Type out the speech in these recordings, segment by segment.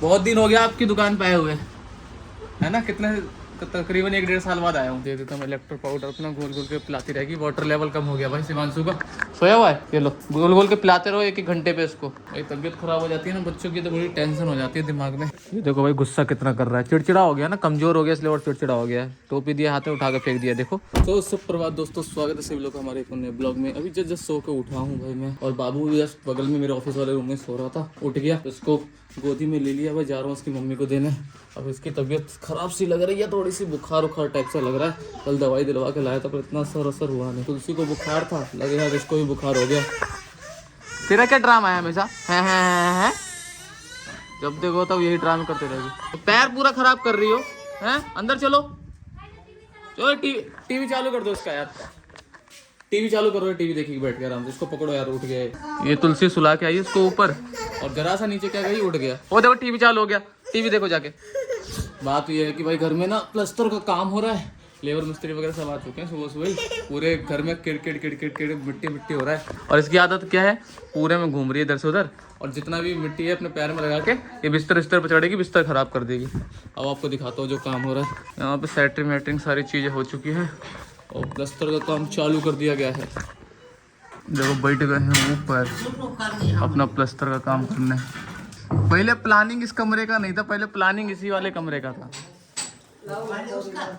बहुत दिन हो गया आपकी दुकान पे आए हुए, है ना? कितने तकरीबन 1-1.5 साल बाद आया हूँ। दे देता हूँ इलेक्ट्रो पाउडर अपना, गोल गोल के पिलाती रहेगी। वाटर लेवल कम हो गया भाई शिवांशु का, सोया हुआ है। ये लो गोल गोल के पिलाते रहो 1-1 घंटे पे इसको। भाई तबीयत खराब हो जाती है ना बच्चों की, तो बड़ी टेंशन हो जाती है दिमाग में। ये देखो भाई गुस्सा कितना कर रहा है, चिड़चिड़ा हो गया ना, कमजोर हो गया इसलिए और चिड़चिड़ा हो गया है। टोपी दिया हाथ में उठा के फेंक दिया देखो। तो सुप्रभात दोस्तों, स्वागत है सभी लोग हमारे एक नए ब्लॉग में। अभी जस्ट सो के उठा हूँ भाई मैं, और बाबू भी जस्ट बगल में मेरे ऑफिस वाले रूम में सो रहा था, उठ गया, उसको गोदी में ले लिया भाई। जा रहा हूँ उसकी मम्मी को देने। अब इसकी तबीयत खराब सी लग रही है, थोड़ी सी बुखार उखार टाइप से लग रहा है। कल दवाई दिलवा के लाया था पर इतना असर हुआ नहीं। तुलसी को बुखार था, लगे यार इसको भी बुखार हो गया। तेरा क्या ड्रामा है हमेशा? है? जब देखो तब यही ड्रामा करते रहेगी। तो पैर पूरा खराब कर रही हो हैं? अंदर चलो चलो, टीवी चालू कर दो इसका यार। टीवी चालू करो, टीवी देखेगी बैठ के आराम से। इसको पकड़ो यार, उठ गया ये। तुलसी सुला के आई इसको ऊपर, और जरा सा नीचे क्या गई, उठ गया। वो देखो टीवी चालू हो गया, टीवी देखो जाके। बात ये है कि भाई घर में ना प्लास्टर का काम हो रहा है, लेबर मिस्त्री वगैरह सब आ चुके हैं सुबह सुबह। पूरे घर में किड़ मिट्टी हो रहा है। और इसकी आदत क्या है, पूरे में घूम रही है इधर से उधर, और जितना भी मिट्टी है अपने पैर में लगा के ये बिस्तर पर चढ़ेगी, बिस्तर खराब कर देगी। अब आपको दिखाता हूँ जो काम हो रहा है। यहाँ पे सेटरिंग वेटरिंग सारी चीज़ें हो चुकी हैं, और प्लास्टर का काम चालू कर दिया गया है। देखो बैठ गए हैं ऊपर अपना प्लास्टर का काम करने। पहले प्लानिंग इस कमरे का नहीं था, पहले प्लानिंग इसी वाले कमरे का था।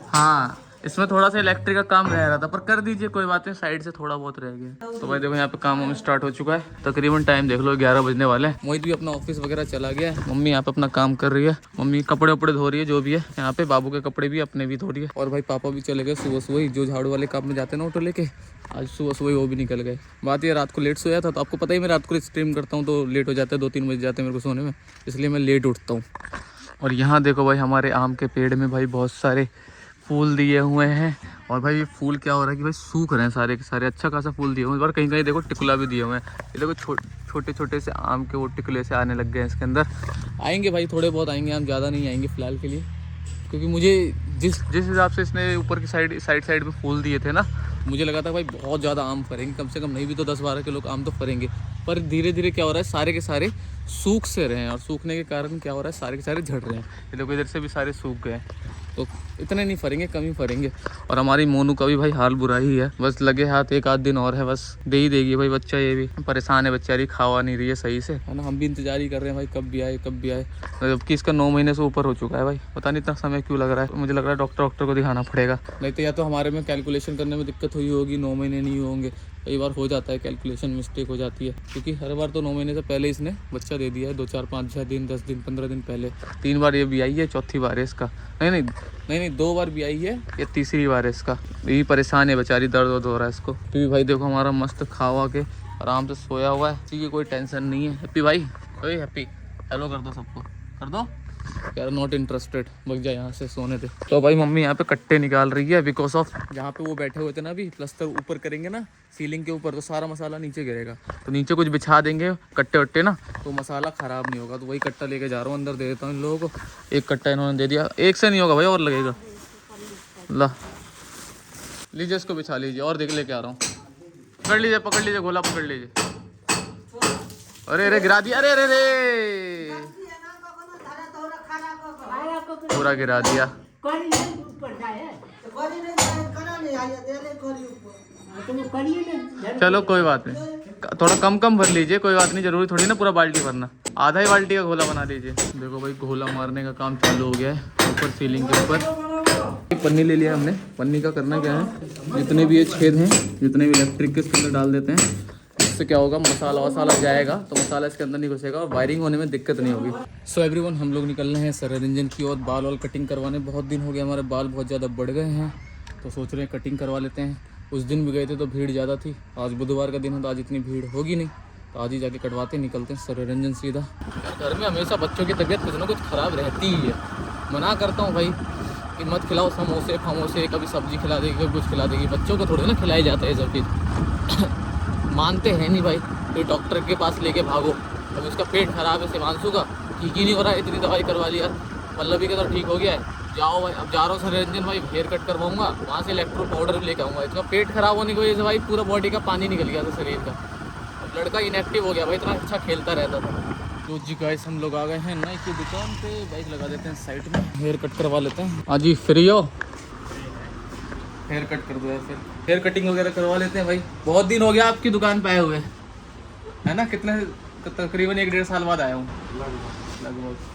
हाँ, इसमें थोड़ा सा इलेक्ट्रिक का काम रह रहा था, पर कर दीजिए कोई बात नहीं, साइड से थोड़ा बहुत रह गया। तो भाई देखो यहाँ पे काम हमें स्टार्ट हो चुका है। तकरीबन टाइम देख लो 11 बजने वाले हैं। मोहित भी अपना ऑफिस वगैरह चला गया है। मम्मी यहाँ पे अपना काम कर रही है, मम्मी कपड़े वपड़े धो रही है जो भी है यहाँ पे। बाबू के कपड़े भी अपने भी धो रही है। और भाई पापा भी चले गए सुबह सुबह ही, जो झाड़ू वाले काम में जाते हैं ना ऑटो लेके, आज सुबह सुबह वो भी निकल गए। बात ये रात को लेट सोया था, तो आपको पता ही मैं रात को स्ट्रीम करता हूँ तो लेट हो जाता है, 2-3 बज जाते हैं मेरे को सोने में, इसलिए मैं लेट उठता हूँ। और यहाँ देखो भाई हमारे आम के पेड़ में भाई बहुत सारे फूल दिए हुए हैं। और भाई ये फूल क्या हो रहा है कि भाई सूख रहे हैं सारे के सारे। अच्छा खासा फूल दिए हुए हैं, और कहीं कहीं देखो टिकुला भी दिए हुए हैं। ये देखो छोटे छोटे से आम के वो टिकुले से आने लग गए हैं इसके अंदर। आएंगे भाई थोड़े बहुत आएंगे, आम ज़्यादा नहीं आएंगे फ़िलहाल के लिए, क्योंकि मुझे जिस हिसाब से इसने ऊपर की साइड में फूल दिए थे ना, मुझे लगा था भाई बहुत ज़्यादा आम फरेंगे, कम से कम नहीं भी तो 10-12 किलो आम तो फरेंगे। पर धीरे धीरे क्या हो रहा है, सारे के सारे सूख से रहे हैं, और सूखने के कारण क्या हो रहा है, सारे के सारे झड़ रहे हैं। ये देखो इधर से भी सारे सूख गए, तो इतने नहीं फरेंगे, कम ही फरेंगे। और हमारी मोनू का भी भाई हाल बुरा ही है, बस लगे हाथ 1-8 दिन और है, बस दे ही देगी भाई। बच्चा ये भी परेशान है बेचारी, खावा नहीं रही है सही से, है ना। हम भी इंतजार ही कर रहे हैं भाई कब भी आए। जबकि इसका 9 महीने से ऊपर हो चुका है भाई, पता नहीं इतना समय क्यों लग रहा है। मुझे लग रहा है डॉक्टर को दिखाना पड़ेगा, नहीं तो या तो हमारे में कैलकुलेशन करने में दिक्कत हुई होगी, 9 महीने नहीं होंगे। कई बार हो जाता है कैलकुलेशन मिस्टेक हो जाती है, क्योंकि हर बार तो 9 महीने से पहले इसने बच्चा दे दिया है, 2-4-5-6 दिन, 10 दिन, 15 दिन पहले। 3 बार ये भी आई है, चौथी बार है इसका। नहीं 2 बार भी आई है, ये तीसरी बार है इसका। यही परेशान है बेचारी, दर्द हो रहा है इसको। हैप्पी भाई देखो हमारा मस्त खावा के आराम से सोया हुआ है, इसी की कोई टेंशन नहीं है। हैप्पी भाई, ओए हैप्पी, हेलो कर दो सबको, कर दो यार। नॉट इंटरेस्टेड, भग जा यहाँ से, सोने दे। तो भाई मम्मी यहाँ पे कट्टे निकाल रही है, बिकॉज ऑफ जहाँ पे वो बैठे हुए थे ना, अभी प्लास्टर ऊपर करेंगे ना सीलिंग के ऊपर, तो सारा मसाला नीचे गिरेगा। तो नीचे कुछ बिछा देंगे कट्टे वट्टे ना, तो मसाला ख़राब नहीं होगा। तो वही कट्टा लेके जा रहा हूँ, अंदर दे देता हूँ इन लोगों को। एक कट्टा इन्होंने दे दिया, एक से नहीं होगा भाई, और लगेगा। ला लीजिए इसको बिछा लीजिए, और देख लेके आ रहा हूँ। पकड़ लीजिए गोला पकड़ लीजिए। अरे गिरा दिया, अरे पूरा गिरा दिया। चलो कोई बात नहीं, थोड़ा कम भर लीजिए, कोई बात नहीं, जरूरी थोड़ी ना पूरा बाल्टी भरना, आधा ही बाल्टी का घोला बना लीजिए। देखो भाई घोला मारने का काम चालू हो गया है ऊपर सीलिंग के ऊपर। एक पन्नी ले लिया हमने, पन्नी का करना क्या है, जितने भी ये छेद हैं, जितने भी इलेक्ट्रिक के इसके अंदर डाल देते हैं। इससे क्या होगा, मसाला वसाला जाएगा तो मसाला इसके अंदर नहीं घुसेगा, और वायरिंग होने में दिक्कत नहीं होगी। सो एवरीवन, हम लोग निकल रहे हैं सररंजन की ओर, बाल वाल कटिंग करवाने। बहुत दिन हो गया, हमारे बाल बहुत ज़्यादा बढ़ गए हैं, तो सोच रहे हैं कटिंग करवा लेते हैं। उस दिन भी गए थे तो भीड़ ज़्यादा थी, आज बुधवार का दिन है तो आज इतनी भीड़ होगी नहीं, तो आज ही जाके कटवाते निकलते हैं सररंजन सीधा। घर में हमेशा बच्चों की तबीयत कुछ ना कुछ ख़राब रहती ही है। मना करता हूँ भाई कि मत खिलाओ समोसे फमोसे, कभी सब्जी खिला देगी, कभी कुछ खिला देगी, बच्चों को थोड़ी ना खिलाई जाता है ये सब चीज़। मानते हैं नहीं भाई, फिर डॉक्टर के पास लेके भागो। अब उसका पेट खराब है शिवांशु का, ठीक ही नहीं हो रहा है, इतनी दवाई करवा ली यार। पल्लवी का तो ठीक हो गया है, जाओ भाई। अब जा रहा हूँ सररंजन भाई, हेयर कट करवाऊंगा, वहाँ से इलेक्ट्रो पाउडर भी लेके आऊँगा। इसका पेट खराब होने की वजह से भाई पूरा बॉडी का पानी निकल गया था शरीर का। अब लड़का इनएक्टिव हो गया भाई, इतना अच्छा खेलता रहता था, तो जी गाइस हम लोग आ गए हैं नाई की दुकान पे। बाइक लगा देते हैं साइड में, हेयर कट करवा लेते हैं। हाँ जी फ्री हो, हेयर कट कर दो यार। फिर हेयर कटिंग वगैरह करवा लेते हैं भाई। बहुत दिन हो गया आपकी दुकान पे आए हुए, है ना? कितने तकरीबन 1-1.5 साल बाद आया हूँ लगभग।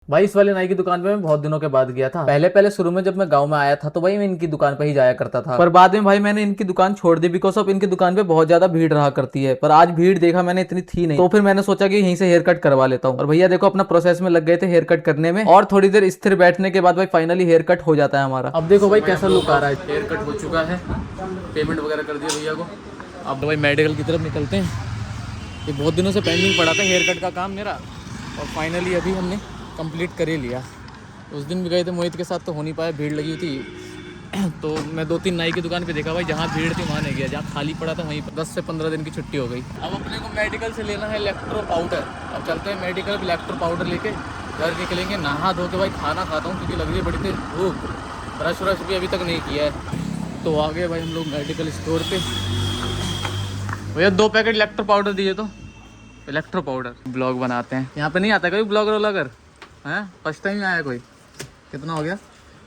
भाई इस वाले नाई की दुकान पे मैं बहुत दिनों के बाद गया था। पहले शुरू में जब मैं गांव में आया था तो भाई मैं इनकी दुकान पे ही जाया करता था, पर बाद में भाई मैंने इनकी दुकान छोड़ दी बिकॉज ऑफ इनकी दुकान पे बहुत ज्यादा भीड़ रहा करती है। पर आज भीड़ देखा मैंने इतनी थी नहीं, तो फिर मैंने सोचा कि यहीं से हेयर कट करवा लेता हूँ। और भैया देखो अपना प्रोसेस में लग गए थे हेयर कट करने में, और थोड़ी देर स्थिर बैठने के बाद भाई फाइनली हेयर कट हो जाता है हमारा। अब देखो भाई कैसा लुक आ रहा है। हेयर कट हो चुका है, पेमेंट वगैरह कर दिया भैया को। अब भाई मेडिकल की तरफ निकलते हैं। ये बहुत दिनों से पेंडिंग पड़ा था हेयर कट का काम मेरा, और फाइनली अभी हमने कंप्लीट कर ही लिया। उस दिन भी गए थे मोहित के साथ तो हो नहीं पाया, भीड़ लगी थी। तो मैं 2-3 नाई की दुकान पे देखा भाई, जहाँ भीड़ थी वहाँ नहीं गया, जहाँ खाली पड़ा था वहीं पर 10 से 15 दिन की छुट्टी हो गई। अब अपने को मेडिकल से लेना है इलेक्ट्रो पाउडर। अब चलते हैं मेडिकल, इलेक्ट्रो पाउडर लेके घर निकलेंगे। नहा धो के भाई खाना खाता हूँ क्योंकि लग रही है बड़ी देर भूख। ब्रश व्रश भी अभी तक नहीं किया है। तो आ गए भाई हम लोग मेडिकल स्टोर पे। भैया 2 पैकेट इलेक्ट्रो पाउडर दिए। तो इलेक्ट्रो पाउडर ब्लॉग बनाते हैं। यहाँ पे नहीं आता कोई ब्लॉगर व्लॉगर हैं? फर्स्ट टाइम आया कोई। कितना हो गया?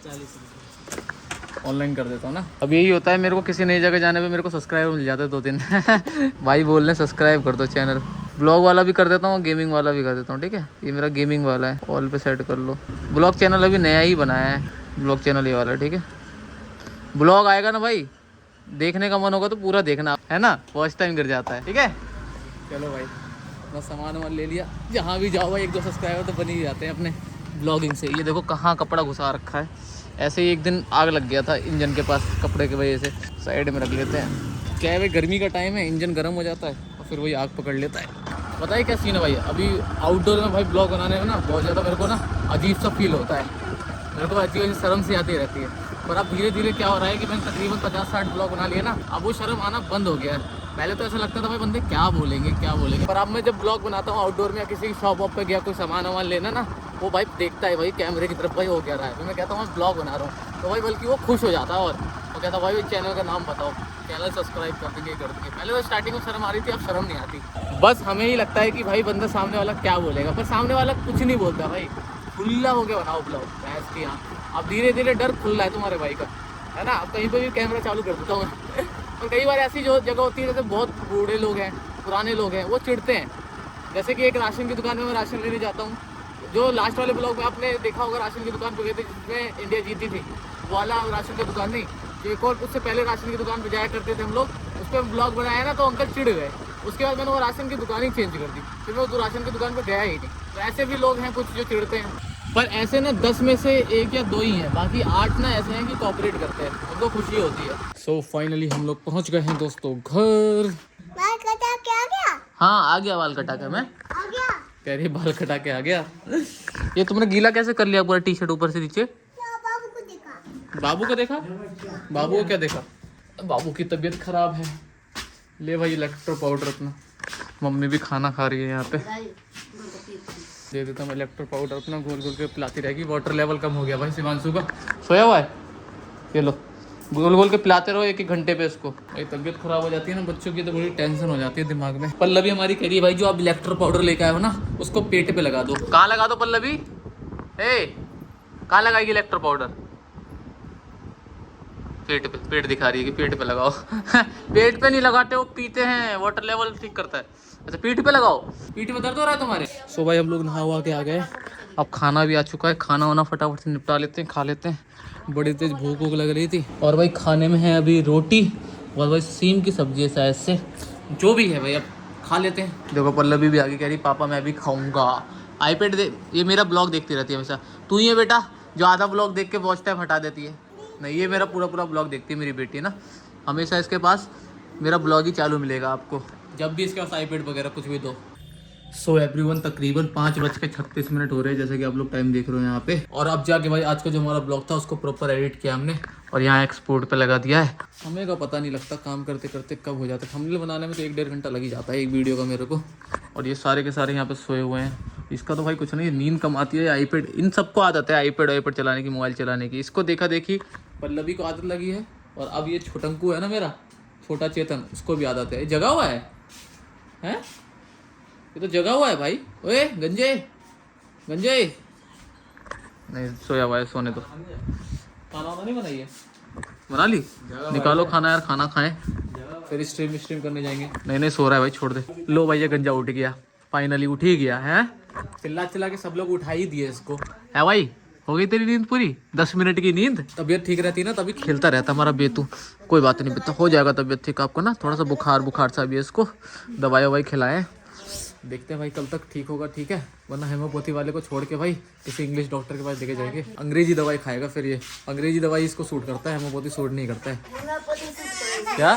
40 रुपये। ऑनलाइन कर देता हूँ ना। अब यही होता है मेरे को, किसी नई जगह जाने पे मेरे को सब्सक्राइबर मिल जाते हैं 2-3 भाई बोल रहे सब्सक्राइब कर दो चैनल। ब्लॉग वाला भी कर देता हूँ, गेमिंग वाला भी कर देता हूँ। ठीक है, ये मेरा गेमिंग वाला है, ऑल पे सेट कर लो। ब्लॉग चैनल अभी नया ही बनाया है, ब्लॉग चैनल ये वाला। ठीक है, ब्लॉग आएगा ना भाई, देखने का मन होगा तो पूरा देखना, है ना? फर्स्ट टाइम गिर जाता है। ठीक है, चलो भाई अपना सामान वामान ले लिया। जहाँ भी जाओ भाई 1-2 सब्सक्राइबर तो बन ही जाते हैं अपने ब्लॉगिंग से। ये देखो कहाँ कपड़ा घुसा रखा है। ऐसे ही एक दिन आग लग गया था इंजन के पास कपड़े की वजह से। साइड में रख लेते हैं। क्या है भाई, गर्मी का टाइम है, इंजन गर्म हो जाता है और फिर वही आग पकड़ लेता है। पता है क्या सीन है भाई, अभी आउटडोर में भाई ब्लॉग बनाने में ना बहुत ज़्यादा मेरे को ना अजीब सा फील होता है। मेरे को अजीब शर्म सी आती रहती है। पर अब धीरे धीरे क्या हो रहा है कि मैंने तकरीबन 50-60 ब्लॉग बना लिए ना, अब वो शर्म आना बंद हो गया है। पहले तो ऐसा लगता था भाई बंदे क्या बोलेंगे क्या बोलेंगे, पर अब मैं जब ब्लॉग बनाता हूँ आउटडोर में या किसी की शॉप वॉप पे गया कोई सामान वामान लेना ना, वो भाई देखता है भाई कैमरे की तरफ, भाई हो क्या रहा है। तो मैं कहता हूँ मैं ब्लॉग बना रहा हूँ, तो भाई बल्कि वो खुश हो जाता है और वो कहता भाई चैनल का नाम बताओ, चैनल सब्सक्राइब कर देंगे कर देंगे। पहले तो स्टार्टिंग में शर्म आ रही थी, अब शर्म नहीं आती। बस हमें ही लगता है कि भाई बंदा सामने वाला क्या बोलेगा, पर सामने वाला कुछ नहीं बोलता भाई। खुला होके बनाओ ब्लॉग भैंस की। यहाँ अब धीरे धीरे डर खुल रहा है तुम्हारे भाई का, है ना? अब कहीं पर भी कैमरा चालू कर देता हूँ और कई बार ऐसी जो जगह होती है जैसे बहुत बूढ़े लोग हैं, पुराने लोग हैं, वो चिढ़ते हैं। जैसे कि एक राशन की दुकान में मैं राशन लेने जाता हूँ, जो लास्ट वाले ब्लॉग में आपने देखा होगा, राशन की दुकान पे गए थे जिसमें इंडिया जीती थी, वो वाला राशन की दुकान नहीं, जो एक और उससे पहले राशन की दुकान पे जाया करते थे हम लोग, उस पर ब्लॉग बनाया ना तो अंकल चिढ़ गए। उसके बाद मैंने वो राशन की दुकान ही चेंज कर दी, फिर मैं उस राशन की दुकान पर गया ही नहीं। तो ऐसे भी लोग हैं कुछ जो चिढ़ते हैं, पर ऐसे ना 10 में से 1 या 2 ही हैं, बाकी 8 ना ऐसे हैं कि कोऑपरेट करते हैं, उनको खुशी होती है। सो फाइनली हम लोग पहुंच गए हैं दोस्तों घर। बाल कटा के आ गया? हाँ आ गया, बाल कटा के मैं आ गया? कह रही बाल कटा के आ गया। ये तुमने गीला कैसे कर लिया पूरा टी शर्ट ऊपर से नीचे? बाबू को देखा। बाबू को देखा? बाबू को क्या देखा? बाबू की तबीयत खराब है। ले भाई इलेक्ट्रो पाउडर अपना। मम्मी भी खाना खा रही है यहाँ पे, दे देता हूँ इलेक्ट्रो पाउडर अपना, गोल गोल के पिलाती रहेगी। वाटर लेवल कम हो गया भाई शिवांशु का, सोया हुआ है। ये लो गोल गोल के पिलाते रहो 1-1 घंटे पे इसको। भाई तबीयत खराब हो जाती है ना बच्चों की तो बड़ी टेंशन हो जाती है दिमाग में। पल्लवी हमारी कह रही है भाई जो आप इलेक्ट्रो पाउडर लेके आए हो ना उसको पेट पे लगा दो। कहाँ लगा दो पल्लवी? कहाँ लगाएगी इलेक्ट्रो पाउडर? पेट पे। पेट दिखा रही है कि पेट पे लगाओ पेट पे नहीं लगाते, वो पीते हैं, वाटर लेवल ठीक करता है। अच्छा पीठ पे लगाओ, पीठ में दर्द हो रहा है तुम्हारे? सो भाई हम लोग नहा हुआ के आ गए, अब खाना भी आ चुका है। खाना वाना फटाफट से निपटा लेते हैं, खा लेते हैं। बड़ी तेज भूख वूख लग रही थी। और भाई खाने में है अभी रोटी और भाई सीम की सब्जी है शायद से, जो भी है भाई अब खा लेते हैं। देखो पल्लवी भी आगे कह रही पापा मैं भी खाऊंगा। आईपैड दे, ये मेरा ब्लॉग देखती रहती है हमेशा। तू ही है बेटा जो आधा ब्लॉग देख के वॉच टाइम हटा देती है। नहीं ये मेरा पूरा ब्लॉग देखती है मेरी बेटी ना, हमेशा इसके पास मेरा ब्लॉग ही चालू मिलेगा आपको जब भी इसके पास आईपैड वगैरह कुछ भी दो। सो एवरीवन तकरीबन 5:36 हो रहे हैं जैसे कि आप लोग टाइम देख रहे हो यहाँ पे। और अब जाके भाई आज का जो हमारा ब्लॉग था उसको प्रॉपर एडिट किया हमने और यहाँ एक्सपोर्ट पे लगा दिया है। हमें का पता नहीं लगता काम करते करते कब हो जाता है। थंबनेल बनाने में तो 1-1.5 घंटा लग ही जाता है एक वीडियो का मेरे को। और ये सारे के सारे यहाँ पे सोए हुए हैं। इसका तो भाई कुछ नहीं, नींद कम आती है। आईपैड इन सबको आदत है आईपैड चलाने की, मोबाइल चलाने की। इसको देखा देखी पल्लवी को आदत लगी है और अब ये छोटंकू है ना मेरा छोटा चेतन, उसको भी आदत है। जगा हुआ है हैं? ये तो जगा हुआ है भाई। ओए गंजे गंजे, नहीं सोया हुआ है, सोने तो। खाना वाना नहीं बनाई है? बना ली? निकालो खाना यार, खाना खाएं फिर स्ट्रीम करने जाएंगे। नहीं नहीं सो रहा है भाई, छोड़ दे। लो भाई ये गंजा उठ गया, फाइनली उठ ही गया है। चिल्ला के सब लोग उठा ही दिए इसको। है भाई, हो गई तेरी नींद पूरी? 10 मिनट की नींद। तबीयत ठीक रहती ना तभी खेलता रहता हमारा बेतू। कोई बात नहीं बेटा, हो जाएगा तबीयत ठीक। आपको ना थोड़ा सा बुखार सा भी है, इसको दवाई ववाई खिलाएं, देखते हैं भाई कल तक ठीक होगा, ठीक है। वरना हेमोपैथी वाले को छोड़ के भाई किसी इंग्लिश डॉक्टर के पास लेके जाएंगे। अंग्रेजी दवाई खाएगा फिर ये, अंग्रेजी दवाई इसको सूट करता है, हेमोपैथी सूट नहीं करता है। क्या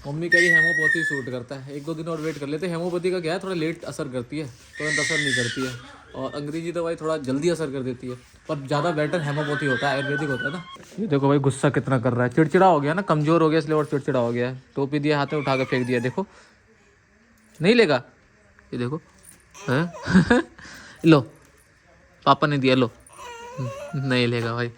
मम्मी कह रही हेमोपैथी सूट करता है, 1-2 दिन और वेट कर लेते। हेमोपैथी का क्या है, थोड़ा लेट असर करती है, तुरंत असर नहीं करती है, और अंग्रेजी दवाई थोड़ा जल्दी असर कर देती है। पर ज़्यादा बेटर हेमोपैथी होता है, आयुर्वेदिक होता है ना। ये देखो भाई गुस्सा कितना कर रहा है, चिड़चिड़ा हो गया ना, कमजोर हो गया इसलिए और चिड़चिड़ा हो गया है। टोपी दिया हाथ में, उठा के फेंक दिया, देखो नहीं लेगा। ये देखो है लो पापा ने दिया, लो नहीं लेगा भाई,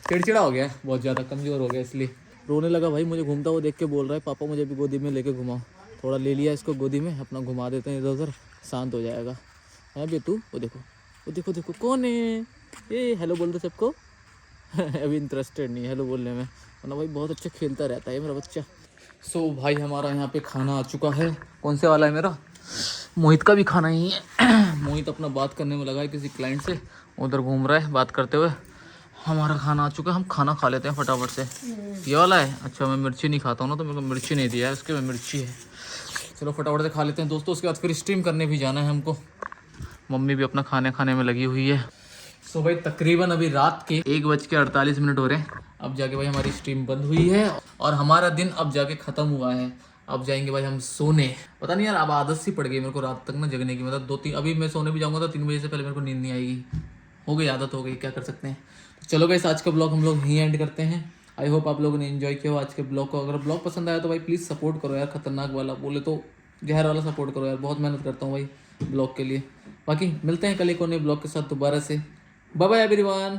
चिड़चिड़ा हो गया है बहुत ज़्यादा, कमज़ोर हो गया इसलिए रोने लगा भाई। मुझे घूमता हुआ देख के बोल रहा है पापा मुझे भी गोदी में लेके घुमाओ। थोड़ा ले लिया इसको गोदी में, अपना घुमा देते हैं इधर उधर, शांत हो जाएगा। है बेटू, वो देखो वो देखो देखो कौन है ये, हेलो बोल दो सबको। अभी इंटरेस्टेड नहीं है हेलो बोलने में, वरना भाई बहुत अच्छा खेलता रहता है मेरा बच्चा। सो भाई हमारा यहाँ पे खाना आ चुका है। कौन से वाला है मेरा? मोहित का भी खाना ही है। मोहित अपना बात करने में लगा है किसी क्लाइंट से, उधर घूम रहा है बात करते हुए। हमारा खाना आ चुका है, हम खाना खा लेते हैं फटाफट से। ये वाला है? अच्छा मैं मिर्ची नहीं खाता हूँ ना, तो मेरे को मिर्ची नहीं दिया है उसके में, मिर्ची है। चलो फटाफट से खा लेते हैं दोस्तों, उसके बाद फिर स्ट्रीम करने भी जाना है हमको। मम्मी भी अपना खाने में लगी हुई है। सो भाई तकरीबन अभी रात के 1:48 हो रहे हैं। अब जाके भाई हमारी स्ट्रीम बंद हुई है और हमारा दिन अब जाके ख़त्म हुआ है। अब जाएंगे भाई हम सोने। पता नहीं यार अब आदत सी पड़ गई मेरे को रात तक ना जगने की, मतलब 2-3, अभी मैं सोने भी जाऊँगा तो 3 बजे से पहले मेरे को नींद नहीं आएगी। हो गई आदत, हो गई, क्या कर सकते हैं। तो चलो गाइस आज का ब्लॉग हम लोग यहीं एंड करते हैं। आई होप आप लोगों ने एंजॉय किया हो आज के ब्लॉग को। अगर ब्लॉग पसंद आया तो भाई प्लीज़ सपोर्ट करो यार, खतरनाक वाला बोले तो जहर वाला सपोर्ट करो यार, बहुत मेहनत करता हूँ भाई ब्लॉग के लिए। बाकी मिलते हैं कल एक और नए ब्लॉग के साथ दोबारा से। Bye bye everyone.